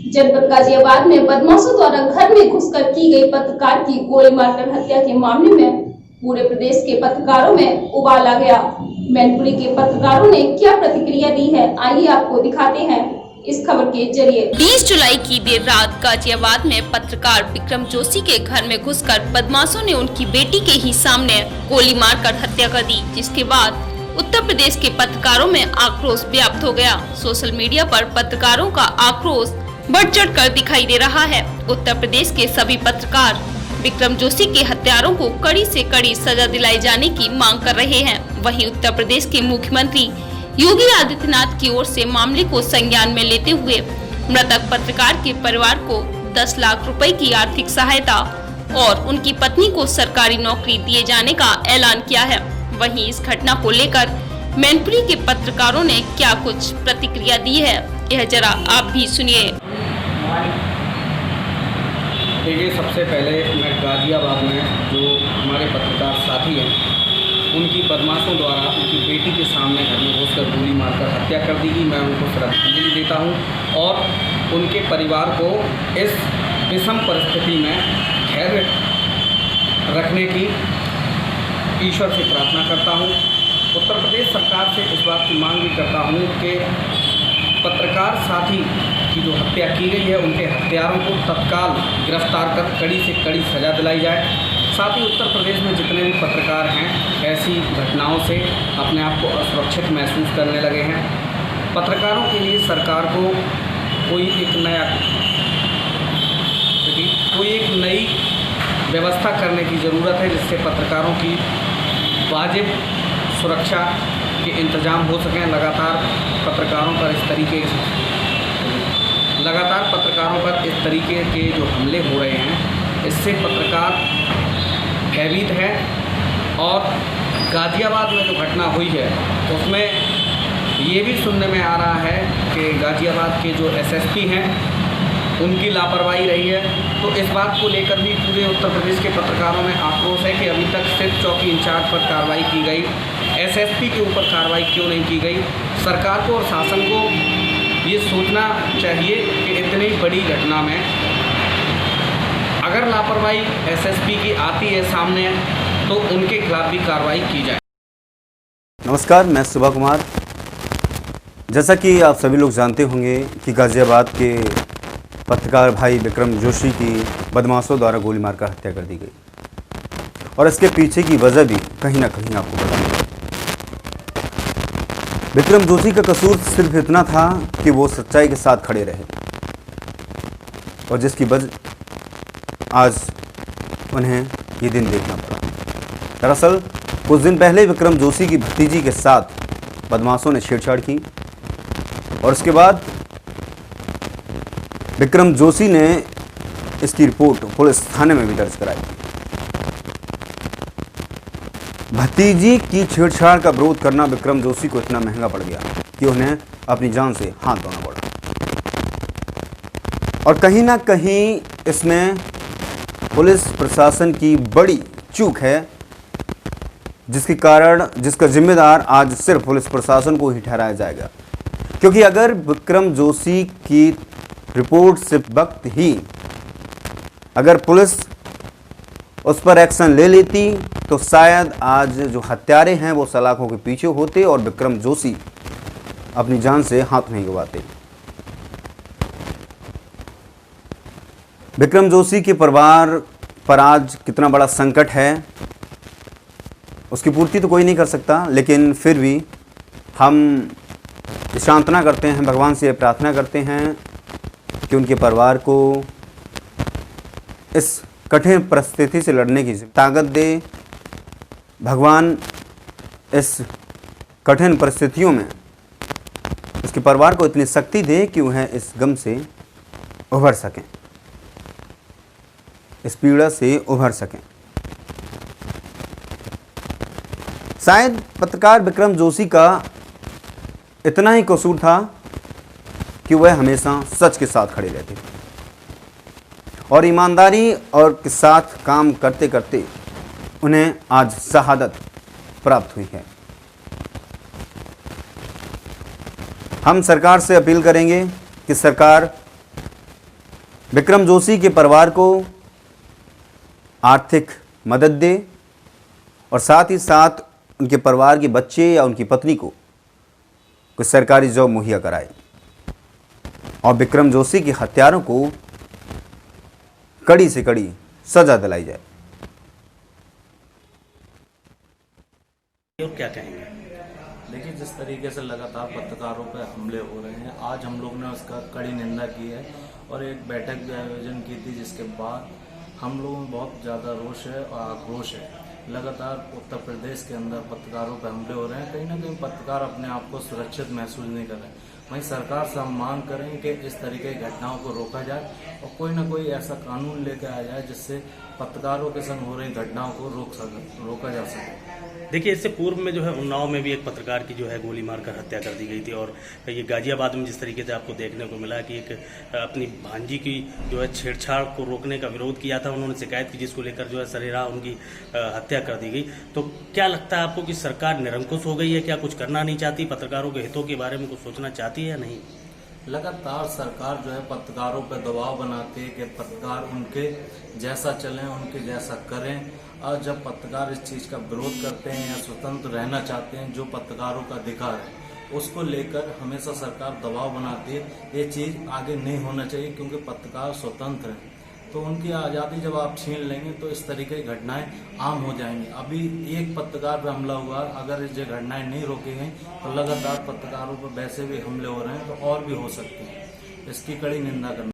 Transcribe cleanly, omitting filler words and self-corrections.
जनपद गाजियाबाद में बदमाशों द्वारा घर में घुसकर की गई पत्रकार की गोली मारकर हत्या के मामले में पूरे प्रदेश के पत्रकारों में उबाल आ गया। मैनपुरी के पत्रकारों ने क्या प्रतिक्रिया दी है, आइए आपको दिखाते हैं इस खबर के जरिए। 20 जुलाई की देर रात गाजियाबाद में पत्रकार विक्रम जोशी के घर में घुसकर बदमाशों ने उनकी बेटी के ही सामने गोली मारकर हत्या कर दी, जिसके बाद उत्तर प्रदेश के पत्रकारों में आक्रोश व्याप्त हो गया। सोशल मीडिया पर पत्रकारों का आक्रोश बढ़ चढ़ कर दिखाई दे रहा है। उत्तर प्रदेश के सभी पत्रकार विक्रम जोशी के हत्यारों को कड़ी से कड़ी सजा दिलाई जाने की मांग कर रहे हैं। वहीं उत्तर प्रदेश के मुख्यमंत्री योगी आदित्यनाथ की ओर से मामले को संज्ञान में लेते हुए मृतक पत्रकार के परिवार को 10 लाख रुपए की आर्थिक सहायता और उनकी पत्नी को सरकारी नौकरी दिए जाने का ऐलान किया है। वहीं इस घटना को लेकर मैनपुरी के पत्रकारों ने क्या कुछ प्रतिक्रिया दी है, यह जरा आप भी सुनिए। देखिए, सबसे पहले मैं गाजियाबाद में जो हमारे पत्रकार साथी हैं उनकी बदमाशों द्वारा उनकी बेटी के सामने घर में घुसकर गोली मारकर हत्या कर दी गई, मैं उनको श्रद्धांजलि देता हूं और उनके परिवार को इस विषम परिस्थिति में धैर्य रखने की ईश्वर से प्रार्थना करता हूं। उत्तर प्रदेश सरकार से इस बात की मांग भी करता हूं कि पत्रकार साथी की जो हत्या की गई है उनके हत्यारों को तत्काल गिरफ्तार कर कड़ी से कड़ी सजा दिलाई जाए। साथ ही उत्तर प्रदेश में जितने भी पत्रकार हैं ऐसी घटनाओं से अपने आप को असुरक्षित महसूस करने लगे हैं। पत्रकारों के लिए सरकार को कोई एक नई व्यवस्था करने की ज़रूरत है, जिससे पत्रकारों की वाजिब सुरक्षा के इंतजाम हो सकें। लगातार पत्रकारों पर इस तरीके के जो हमले हो रहे हैं इससे पत्रकार भयभीत है। और गाजियाबाद में जो घटना हुई है उसमें ये भी सुनने में आ रहा है कि गाजियाबाद के जो एसएसपी हैं उनकी लापरवाही रही है। तो इस बात को लेकर भी पूरे उत्तर प्रदेश के पत्रकारों में आक्रोश है कि अभी तक सिर्फ चौकी इंचार्ज पर कार्रवाई की गई, एसएसपी के ऊपर कार्रवाई क्यों नहीं की गई। सरकार को और शासन को ये सोचना चाहिए कि इतनी बड़ी घटना में अगर लापरवाही एसएसपी की आती है सामने तो उनके खिलाफ भी कार्रवाई की जाए। नमस्कार, मैं सुबह कुमार। जैसा कि आप सभी लोग जानते होंगे कि गाजियाबाद के पत्रकार भाई विक्रम जोशी की बदमाशों द्वारा गोली मारकर हत्या कर दी गई और इसके पीछे की वजह भी कहीं ना कहीं आपको बतानी है। विक्रम जोशी का कसूर सिर्फ इतना था कि वो सच्चाई के साथ खड़े रहे और जिसकी वजह आज उन्हें ये दिन देखना पड़ा। दरअसल कुछ दिन पहले विक्रम जोशी की भतीजी के साथ बदमाशों ने छेड़छाड़ की और उसके बाद विक्रम जोशी ने इसकी रिपोर्ट पुलिस थाने में भी दर्ज कराई। भतीजी की छेड़छाड़ का विरोध करना विक्रम जोशी को इतना महंगा पड़ गया कि उन्हें अपनी जान से हाथ धोना पड़ा और कहीं ना कहीं इसमें पुलिस प्रशासन की बड़ी चूक है, जिसका जिम्मेदार आज सिर्फ पुलिस प्रशासन को ही ठहराया जाएगा। क्योंकि अगर विक्रम जोशी की रिपोर्ट से वक्त ही अगर पुलिस उस पर एक्शन ले लेती तो शायद आज जो हत्यारे हैं वो सलाखों के पीछे होते और विक्रम जोशी अपनी जान से हाथ नहीं गंवाते। विक्रम जोशी के परिवार पर आज कितना बड़ा संकट है उसकी पूर्ति तो कोई नहीं कर सकता, लेकिन फिर भी हम सांत्वना करते हैं, भगवान से प्रार्थना करते हैं कि उनके परिवार को इस कठिन परिस्थिति से लड़ने की ताकत दे। भगवान इस कठिन परिस्थितियों में उसके परिवार को इतनी शक्ति दे कि वह इस गम से उभर सकें, इस पीड़ा से उभर सकें। शायद पत्रकार विक्रम जोशी का इतना ही कसूर था कि वह हमेशा सच के साथ खड़े रहते और ईमानदारी और के साथ काम करते करते उन्हें आज शहादत प्राप्त हुई है। हम सरकार से अपील करेंगे कि सरकार विक्रम जोशी के परिवार को आर्थिक मदद दे और साथ ही साथ उनके परिवार के बच्चे या उनकी पत्नी को कुछ सरकारी जॉब मुहैया कराए और विक्रम जोशी के हत्यारों को कड़ी से कड़ी सजा दिलाई जाए। और क्या कहेंगे? देखिए, जिस तरीके से लगातार पत्रकारों पर हमले हो रहे हैं, आज हम लोग ने उसका कड़ी निंदा की है और एक बैठक भी आयोजन की थी, जिसके बाद हम लोगों में बहुत ज़्यादा रोष है और आक्रोश है। लगातार उत्तर प्रदेश के अंदर पत्रकारों पर हमले हो रहे हैं, कहीं ना कहीं पत्रकार अपने आप को सुरक्षित महसूस नहीं कर रहे। वहीं सरकार से हम मांग करें कि इस तरीके की घटनाओं को रोका जाए और कोई ना कोई ऐसा कानून लेकर आया जाए जिससे पत्रकारों के संग हो रही घटनाओं को रोका जा सके। देखिए, इससे पूर्व में जो है उन्नाव में भी एक पत्रकार की जो है गोली मारकर हत्या कर दी गई थी और ये गाजियाबाद में जिस तरीके से आपको देखने को मिला कि एक अपनी भांजी की जो है छेड़छाड़ को रोकने का विरोध किया था, उन्होंने शिकायत की, जिसको लेकर जो है सरेराह उनकी हत्या कर दी गई। तो क्या लगता है आपको कि सरकार निरंकुश हो गई है? क्या कुछ करना नहीं चाहती? पत्रकारों के हितों के बारे में कुछ सोचना चाहती है या नहीं? लगातार सरकार जो है पत्रकारों पर दबाव बनाती है कि पत्रकार उनके जैसा चलें, उनके जैसा करें, और जब पत्रकार इस चीज़ का विरोध करते हैं या स्वतंत्र रहना चाहते हैं, जो पत्रकारों का अधिकार है, उसको लेकर हमेशा सरकार दबाव बनाती है। ये चीज़ आगे नहीं होना चाहिए क्योंकि पत्रकार स्वतंत्र हैं, तो उनकी आज़ादी जब आप छीन लेंगे तो इस तरीके की घटनाएं आम हो जाएंगी। अभी एक पत्रकार पर हमला हुआ, अगर ये घटनाएं नहीं रोकी गई तो लगातार पत्रकारों पर वैसे भी हमले हो रहे हैं तो और भी हो सकते हैं। इसकी कड़ी निंदा करना